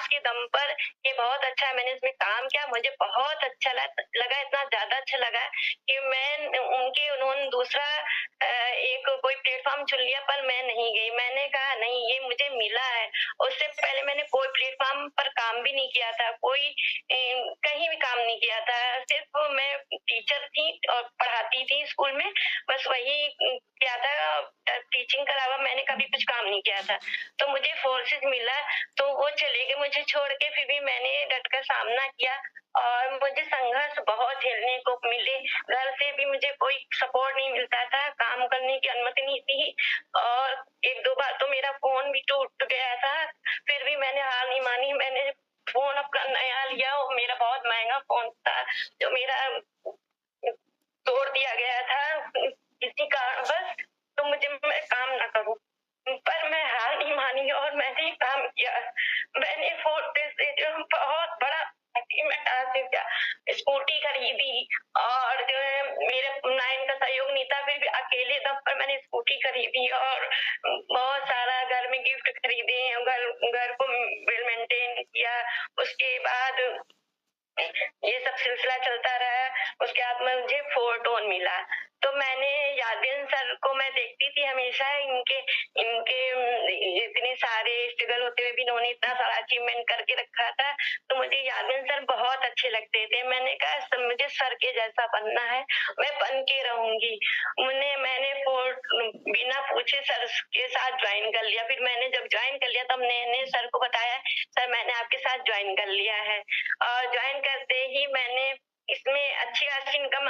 विश्वास के दम पर ये बहुत अच्छा मैंने इसमें काम किया, मुझे बहुत अच्छा लगा, इतना ज़्यादा अच्छा लगा कि उन्होंने दूसरा एक कोई प्लेटफ़ॉर्म चुन लिया पर मैं नहीं गई। मैंने कहा नहीं ये मुझे मिला है, उससे पहले मैंने कोई प्लेटफ़ॉर्म पर काम भी नहीं किया था, कहीं भी काम नहीं किया था, सिर्फ़ मैं टीचर थी और पढ़ाती थी स्कूल में, बस वही किया था, टीचिंग के अलावा मैंने कभी कुछ काम नहीं किया था। तो मुझे फोर्सेस मिला, तो वो चले गए मुझे छोड़ के, फिर भी मैंने डट कर सामना किया और मुझे संघर्ष बहुत झेलने को मिले। घर से भी मुझे कोई सपोर्ट नहीं मिलता था, काम करने की अनुमति नहीं थी और 1-2 बार तो मेरा फ़ोन भी टूट गया था, फिर भी मैंने हार नहीं मानी, मैंने फ़ोन अपना नया लिया और मेरा बहुत महँगा फ़ोन था, जो मेरा तोड़ दिया गया था किसी कारणवश, तो मैं काम ना करूँ। पर मैं हार नहीं मानी और मैंने काम किया। मैंने फोर्सेस से जो बहुत बड़ा अचीवमेंट हासिल किया, स्कूटी खरीदी और जो है मेरे नाइन का सहयोग नहीं था, फिर भी अकेले दम पर मैंने स्कूटी खरीदी और बहुत सारा घर में गिफ्ट खरीदे, घर को वेल मेंटेन किया। उसके बाद ये सब सिलसिला चलता रहा, उसके बाद मुझे 4 टोन मिला। तो मैंने यादवीन सर को मैं देखती थी हमेशा, इनके इनके इतने सारे स्ट्रगल होते हुए भी इन्होंने इतना सारा अचीवमेंट करके रखा था, तो मुझे यादवीन सर बहुत अच्छे लगते थे। मैंने कहा मुझे सर के जैसा बनना है, मैं बन के रहूंगी। मैंने बिना पूछे सर के साथ ज्वाइन कर लिया। फिर मैंने जब ज्वाइन कर लिया तब मैंने सर को बताया, सर मैंने आपके साथ ज्वाइन कर लिया है और ज्वाइन करते ही मैंने इसमें अच्छी खासी इनकम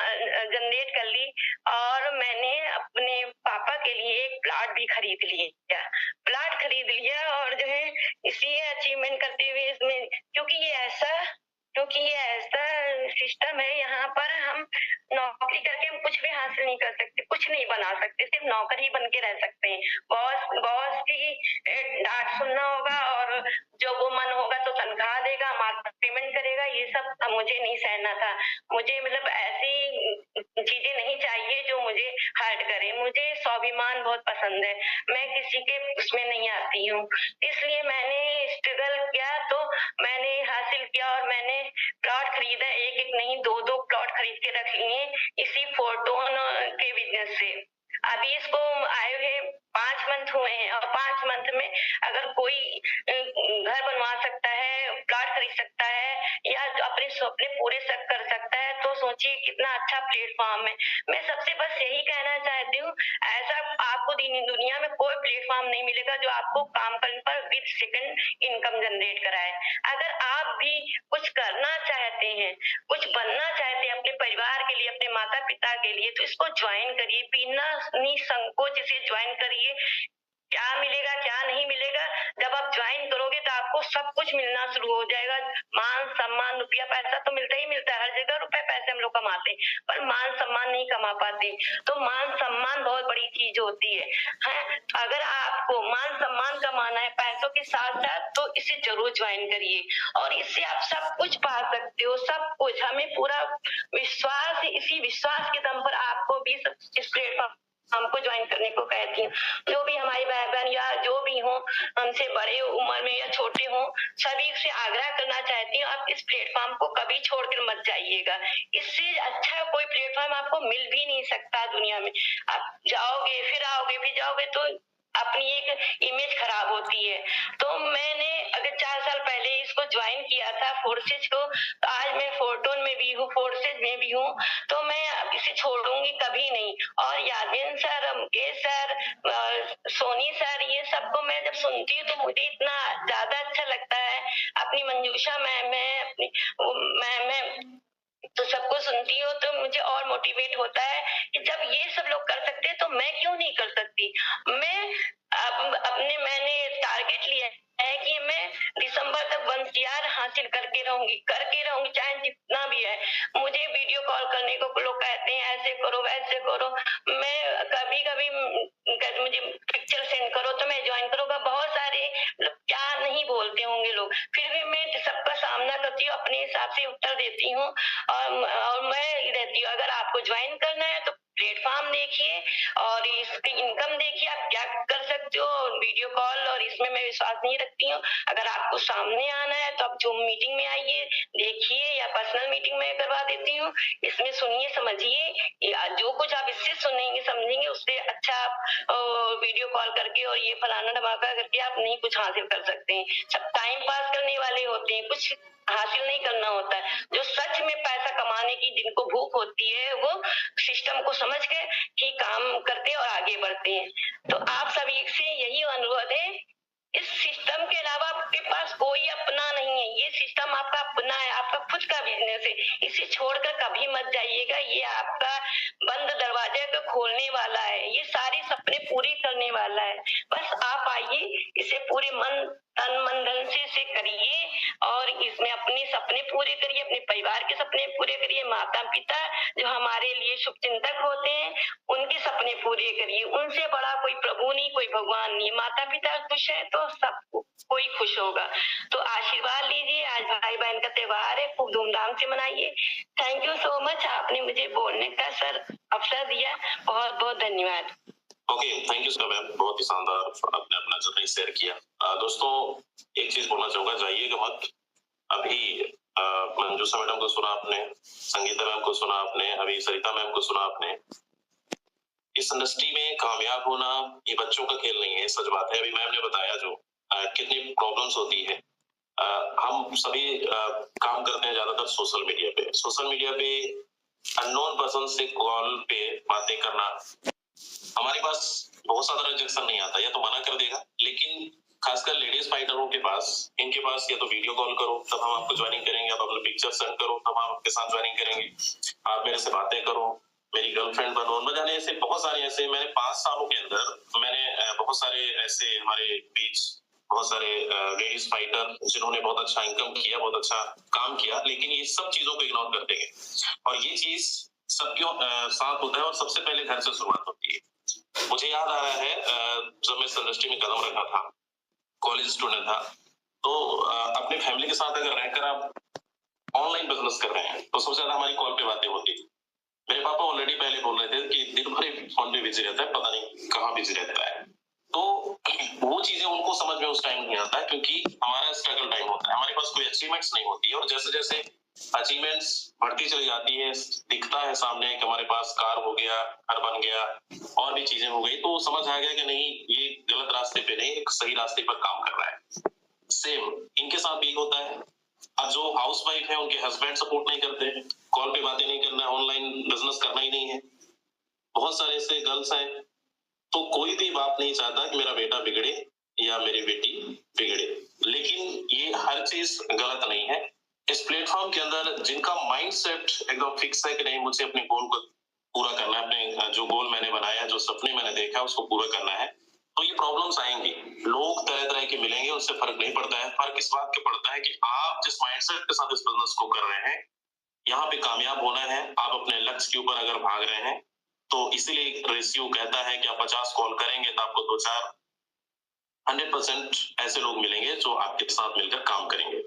जनरेट कर ली और मैंने अपने पापा के लिए एक प्लॉट भी खरीद लिया। प्लॉट खरीद लिया और जो है इसी अचीवमेंट करते हुए इसमें, क्योंकि ये ऐसा सिस्टम है, यहाँ पर हम नौकरी करके हम कुछ भी हासिल नहीं कर सकते, कुछ नहीं बना सकते, सिर्फ नौकर ही बन के रह सकते हैं। बॉस की डांट सुनना होगा और जो वो मन होगा तो तनख्वाह देगा, हमारा पेमेंट करेगा, ये सब मुझे नहीं सहना था। मुझे मतलब ऐसी चीजें नहीं चाहिए जो मुझे हर्ट करे। मुझे स्वाभिमान बहुत पसंद है, मैं किसी के उसमें नहीं आती हूँ, इसलिए मैंने स्ट्रगल किया तो मैंने हासिल किया और मैंने प्लॉट खरीदा, एक नहीं 2-2 प्लॉट खरीद के रख लिए इसी फोटोन के बिजनेस से। अभी इसको आए हुए 5 मंथ हुए हैं और 5 मंथ में अगर कोई घर बनवा सकता है, प्लॉट खरीद सकता है या अपने सपने पूरे कर सकता है, तो सोचिए कितना अच्छा प्लेटफॉर्म है। मैं सबसे बस यही कहना चाहती हूँ, ऐसा आपको दुनिया में कोई प्लेटफॉर्म नहीं मिलेगा जो आपको काम करने पर विद सेकंड इनकम जनरेट कराए। अगर आप भी कुछ करना चाहते हैं, कुछ बनना चाहते हैं अपने परिवार के लिए, अपने माता पिता के लिए, तो इसको ज्वाइन करिए, बिना निसंकोच इसे ज्वाइन करिए। क्या मिलेगा क्या नहीं मिलेगा, जब आप ज्वाइन करोगे तो आपको सब कुछ मिलना शुरू हो जाएगा। मान सम्मान, रुपया पैसा तो मिलता ही मिलता है, हर जगह रुपए पैसे हम लोग कमाते हैं, पर मान सम्मान नहीं कमा पाते। तो मान सम्मान बहुत बड़ी चीज होती है। अगर आपको मान सम्मान कमाना है पैसों के साथ साथ, तो इसे जरूर ज्वाइन करिए और इससे आप सब कुछ पा सकते हो, सब कुछ। हमें पूरा विश्वास है, इसी विश्वास के दम पर आपको भी इस प्लेटफॉर्म हमको ज्वाइन करने को कहती हूँ। जो भी हमारी भाई बहन या जो भी हो, हमसे बड़े उम्र में या छोटे हो, सभी से आग्रह करना चाहती हूँ, आप इस प्लेटफॉर्म को कभी छोड़कर मत जाइएगा। इससे अच्छा कोई प्लेटफॉर्म आपको मिल भी नहीं सकता दुनिया में। आप जाओगे फिर आओगे फिर जाओगे तो अपनी एक इमेज खराब होती है। तो मैंने अगर 4 साल पहले इसको ज्वाइन किया था फोर्सेज को, तो आज मैं फोर्टोन में भी हूँ, फोर्सेज में भी हूँ, तो मैं अब इसे छोड़ूंगी कभी नहीं। और Yadveen sir, Mukesh sir, Soni sir, ये सबको मैं जब सुनती हूँ तो मुझे इतना ज्यादा अच्छा लगता है। अपनी मंजूषा मैम तो सबको सुनती हो तो मुझे और मोटिवेट होता है कि जब ये सब लोग कर सकते हैं तो मैं क्यों नहीं कर सकती। मैंने टारगेट लिया है कि मैं दिसंबर तक 1 CR हासिल करके रहूंगी, चाहे जितना भी है। मुझे वीडियो कॉल करने को लोग कहते हैं ऐसे करो वैसे करो, मैं कभी कभी मुझे पिक्चर सेंड करो तो मैं ज्वाइन करूंगा। बहुत सारे लोग क्या नहीं बोलते होंगे लोग, फिर भी मैं सबका सामना करती हूँ, अपने हिसाब से उत्तर देती हूँ और मैं रहती हूँ। अगर आपको ज्वाइन करना है तो प्लेटफॉर्म देखिए और इसकी इनकम देखिए, आप क्या कर सकते हो वीडियो कॉल, और इसमें मैं विश्वास नहीं नहीं रखती हूँ। अगर आपको सामने आना है तो आप ज़ूम मीटिंग में आइए, देखिए, या पर्सनल मीटिंग में करवा देती हूँ। इसमें सुनिए, समझिए, या जो कुछ आप इससे सुनेंगे, समझेंगे, उससे अच्छा आप वीडियो कॉल करके और ये फलाना-ढमाका करके आप नहीं कुछ हासिल कर सकते हैं। सब टाइम पास करने वाले होते हैं, कुछ हासिल नहीं करना होता है। जो सच में पैसा कमाने की जिनको भूख होती है, वो सिस्टम को समझ के ही काम करते हैं और आगे बढ़ते हैं। तो आप सभी से यही अनुरोध है, इस सिस्टम के अलावा आपके पास कोई अपना नहीं है। ये सिस्टम आपका अपना है, आपका खुद का बिजनेस है। इसे छोड़कर कभी मत जाइएगा। ये आपका बंद दरवाजे को खोलने वाला है, ये सारे सपने पूरे करने वाला है। बस आप आइए, इसे पूरे तन मन धन से इसे करिए और इसमें अपने सपने पूरे करिए, अपने परिवार के सपने पूरे करिए। माता पिता जो हमारे लिए शुभचिंतक होते हैं, उनके सपने पूरे करिए। उनसे बड़ा कोई प्रभु नहीं, कोई भगवान नहीं। माता पिता खुश है तो सब कोई खुश होगा। तो आशीर्वाद लीजिए। आज भाई बहन का त्योहार है, खूब धूमधाम से मनाइए। थैंक यू सो मच, आपने मुझे बोलने का सर अवसर दिया। बहुत बहुत धन्यवाद। Okay, thank you sir ma'am, बहुत ही शानदार आपने अपना जर्नी शेयर किया। दोस्तों एक चीज बोलना चाहूंगा, जाइएगा मत। अभी मंजूषा मैडम को सुना आपने, संगीता मैम को सुना आपने, अभी सरिता मैम को सुना आपने। इस इंडस्ट्री में कामयाब होना ये बच्चों का खेल नहीं है, सच बात है। अभी मैम ने बताया जो कितनी प्रॉब्लम्स होती है। हम सभी काम करते हैं ज्यादातर सोशल मीडिया पे। सोशल मीडिया पे अननोन पर्सन से कॉल पे बातें करना, हमारे पास बहुत सारा रिजेक्शन नहीं आता, या तो मना कर देगा, लेकिन खासकर लेडीज फाइटरों के पास, इनके पास या तो वीडियो कॉल करो तब हम आपको ज्वाइनिंग करेंगे, आप अपने पिक्चर सेंड करो तब हम आपके साथ ज्वाइनिंग करेंगे, आप मेरे से बातें करो, मेरी गर्लफ्रेंड बनो, न जाने ऐसे बहुत सारे ऐसे। मैंने 5 सालों के अंदर मैंने बहुत सारे ऐसे हमारे बीच बहुत सारे लेडीज फाइटर जिन्होंने बहुत अच्छा इनकम किया, बहुत अच्छा काम किया, लेकिन ये सब चीजों को इग्नोर कर देंगे। और ये चीज सबके साथ होता है और सबसे पहले घर से शुरुआत होती है। मुझे याद आ रहा है जब मैं इस इंडस्ट्री में कदम रखा था, कॉलेज स्टूडेंट था, तो अपने फैमिली के साथ अगर रहकर आप ऑनलाइन बिजनेस कर रहे हैं तो सबसे ज्यादा हमारी कॉल पे बातें होती थी। मेरे पापा ऑलरेडी पहले बोल रहे थे कि दिन भर फोन पे बिजी रहता है, पता नहीं कहाँ बिजी रहता है। तो वो चीजें उनको समझ में उस टाइम नहीं आता है, क्योंकि हमारा स्ट्रगल टाइम होता है, हमारे पास कोई अचीवमेंट्स नहीं होती है। और जैसे जैसे अचीवमेंट्स बढ़ती चली जाती है, दिखता है सामने कि हमारे पास कार हो गया, घर बन गया, और भी चीजें हो गई, तो समझ आ गया कि नहीं, ये गलत रास्ते पे नहीं, एक सही रास्ते पर काम कर रहा है। सेम इनके साथ भी होता है। अब जो हाउस वाइफ है उनके हस्बैंड सपोर्ट नहीं करते हैं, कॉल पे बातें नहीं करना, ऑनलाइन बिजनेस करना ही नहीं है। बहुत सारे ऐसे गर्ल्स हैं, तो कोई भी बाप नहीं चाहता कि मेरा बेटा बिगड़े या मेरी बेटी बिगड़े, लेकिन ये हर चीज गलत नहीं है। इस प्लेटफॉर्म के अंदर जिनका माइंडसेट एकदम फिक्स है कि नहीं, मुझे अपने गोल को पूरा करना है, अपने जो गोल मैंने बनाया, जो सपने मैंने देखा उसको पूरा करना है, तो ये प्रॉब्लम्स आएंगी। लोग तरह तरह के मिलेंगे, उससे फर्क नहीं पड़ता है। फर्क इस बात के पड़ता है कि आप जिस माइंडसेट के साथ इस बिजनेस को कर रहे हैं, यहाँ पे कामयाब होना है, आप अपने लक्ष्य के ऊपर अगर भाग रहे हैं, तो इसीलिए रेशियो कहता है कि आप 50 कॉल करेंगे तो आपको 2-4 100% ऐसे लोग मिलेंगे जो आपके साथ मिलकर काम करेंगे।